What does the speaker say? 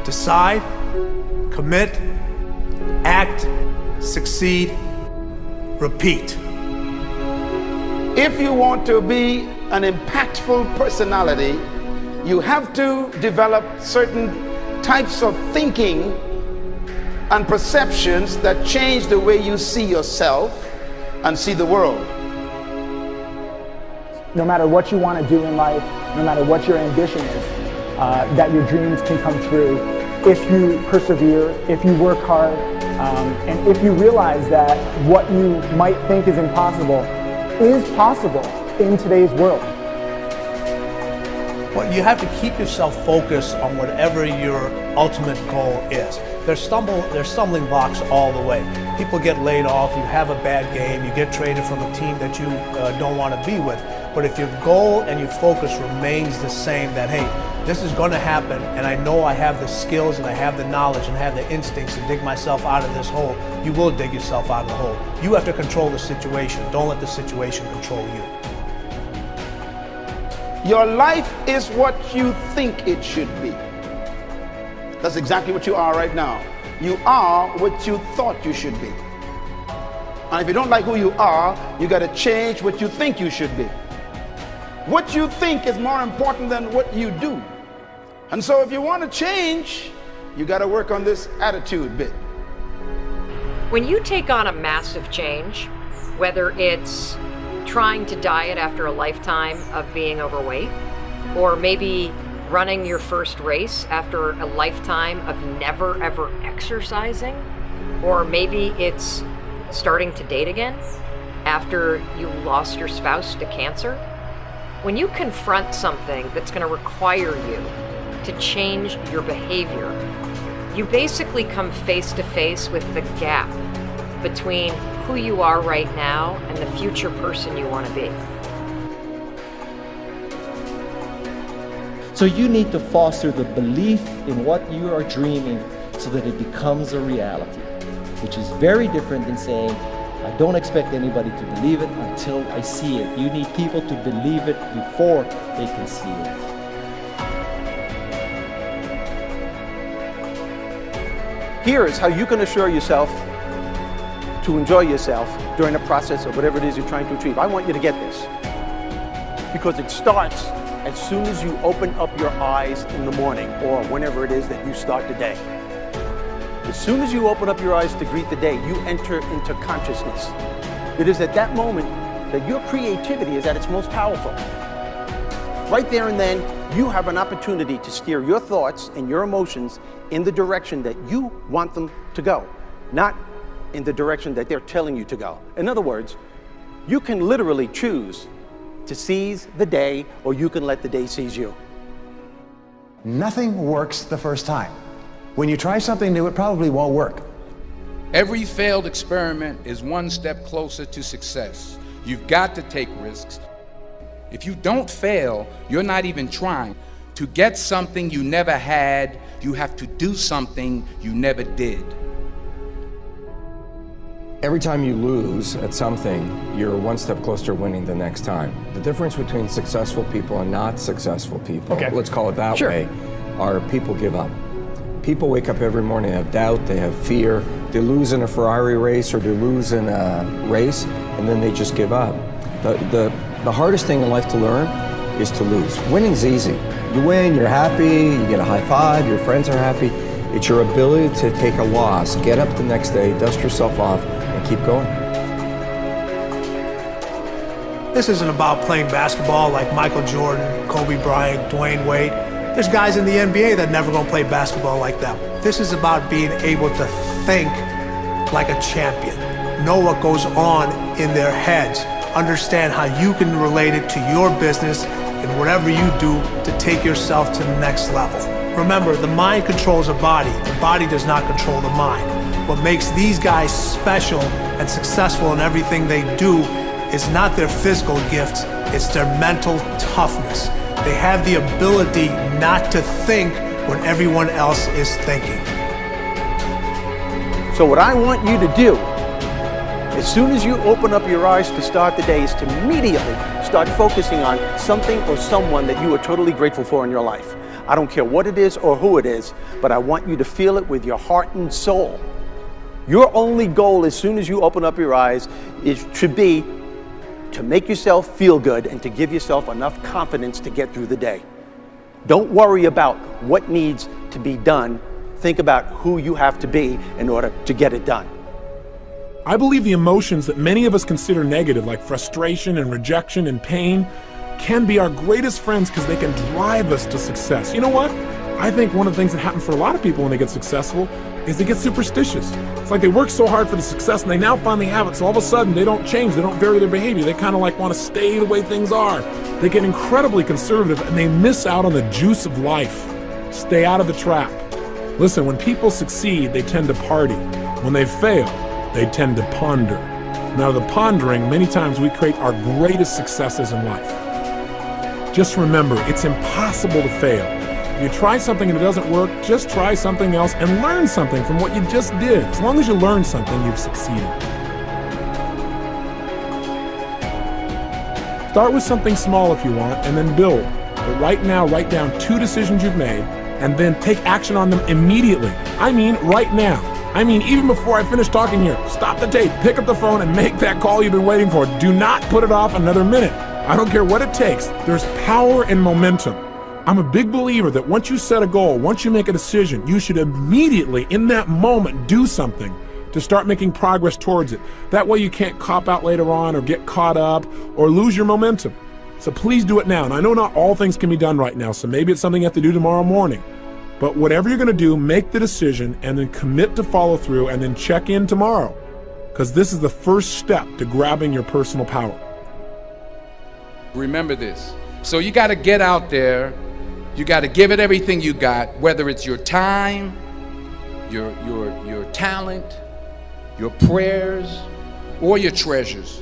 Decide, commit, act, succeed, repeat. If you want to be an impactful personality, you have to develop certain types of thinking and perceptions that change the way you see yourself and see the world. No matter what you want to do in life, no matter what your ambition is, that your dreams can come true if you persevere, if you work hard, and if you realize that what you might think is impossible is possible in today's world. Well, you have to keep yourself focused on whatever your ultimate goal is. There's stumbling blocks all the way. People get laid off, you have a bad game, you get traded from a team that you don't want to be with. But if your goal and your focus remains the same, that hey, this is going to happen, and I know I have the skills and I have the knowledge and I have the instincts to dig myself out of this hole, you will dig yourself out of the hole. You have to control the situation. Don't let the situation control you. Your life is what you think it should be. That's exactly what you are right now. You are what you thought you should be. And if you don't like who you are, you got to change what you think you should be. What you think is more important than what you do. And so if you want to change, you got to work on this attitude bit. When you take on a massive change, whether it's trying to diet after a lifetime of being overweight, or maybe running your first race after a lifetime of never ever exercising, or maybe it's starting to date again after you lost your spouse to cancer. When you confront something that's going to require you to change your behavior, you basically come face to face with the gap between who you are right now and the future person you want to be. So you need to foster the belief in what you are dreaming so that it becomes a reality, which is very different than saying, I don't expect anybody to believe it until I see it. You need people to believe it before they can see it. Here is how you can assure yourself to enjoy yourself during the process of whatever it is you're trying to achieve. I want you to get this, because it starts as soon as you open up your eyes in the morning or whenever it is that you start the day. As soon as you open up your eyes to greet the day, you enter into consciousness. It is at that moment that your creativity is at its most powerful. Right there and then, you have an opportunity to steer your thoughts and your emotions in the direction that you want them to go, not in the direction that they're telling you to go. In other words, you can literally choose to seize the day, or you can let the day seize you. Nothing works the first time. When you try something new, it probably won't work. Every failed experiment is one step closer to success. You've got to take risks. If you don't fail, you're not even trying. To get something you never had, you have to do something you never did. Every time you lose at something, you're one step closer to winning the next time. The difference between successful people and not successful people, let's call it that way, are people give up. People wake up every morning, they have doubt, they have fear, they lose in a Ferrari race or they lose in a race, and then they just give up. The hardest thing in life to learn is to lose. Winning's easy. You win, you're happy, you get a high five, your friends are happy. It's your ability to take a loss, get up the next day, dust yourself off, and keep going. This isn't about playing basketball like Michael Jordan, Kobe Bryant, Dwayne Wade. There's guys in the NBA that never gonna play basketball like them. This is about being able to think like a champion, know what goes on in their heads, understand how you can relate it to your business and whatever you do to take yourself to the next level. Remember, the mind controls the body does not control the mind. What makes these guys special and successful in everything they do is not their physical gifts, it's their mental toughness. They have the ability not to think when everyone else is thinking. So what I want you to do, as soon as you open up your eyes to start the day, is to immediately start focusing on something or someone that you are totally grateful for in your life. I don't care what it is or who it is, but I want you to feel it with your heart and soul. Your only goal as soon as you open up your eyes should be to make yourself feel good and to give yourself enough confidence to get through the day. Don't worry about what needs to be done. Think about who you have to be in order to get it done. I believe the emotions that many of us consider negative, like frustration and rejection and pain, can be our greatest friends because they can drive us to success. You know what? I think one of the things that happens for a lot of people when they get successful is they get superstitious. It's like they work so hard for the success and they now finally have it, so all of a sudden they don't change, they don't vary their behavior, they kind of like want to stay the way things are. They get incredibly conservative and they miss out on the juice of life. Stay out of the trap. Listen, when people succeed, they tend to party. When they fail, they tend to ponder. Now, the pondering, many times we create our greatest successes in life. Just remember, it's impossible to fail. If you try something and it doesn't work, just try something else and learn something from what you just did. As long as you learn something, you've succeeded. Start with something small if you want, and then build. But right now, write down 2 decisions you've made, and then take action on them immediately. I mean, right now. I mean, even before I finish talking here, stop the tape, pick up the phone, and make that call you've been waiting for. Do not put it off another minute. I don't care what it takes. There's power in momentum. I'm a big believer that once you set a goal, once you make a decision, you should immediately, in that moment, do something to start making progress towards it. That way you can't cop out later on or get caught up or lose your momentum. So please do it now. And I know not all things can be done right now, so maybe it's something you have to do tomorrow morning. But whatever you're going to do, make the decision and then commit to follow through and then check in tomorrow. Because this is the first step to grabbing your personal power. Remember this. So you got to get out there. You got to give it everything you got, whether it's your time, your talent, your prayers, or your treasures.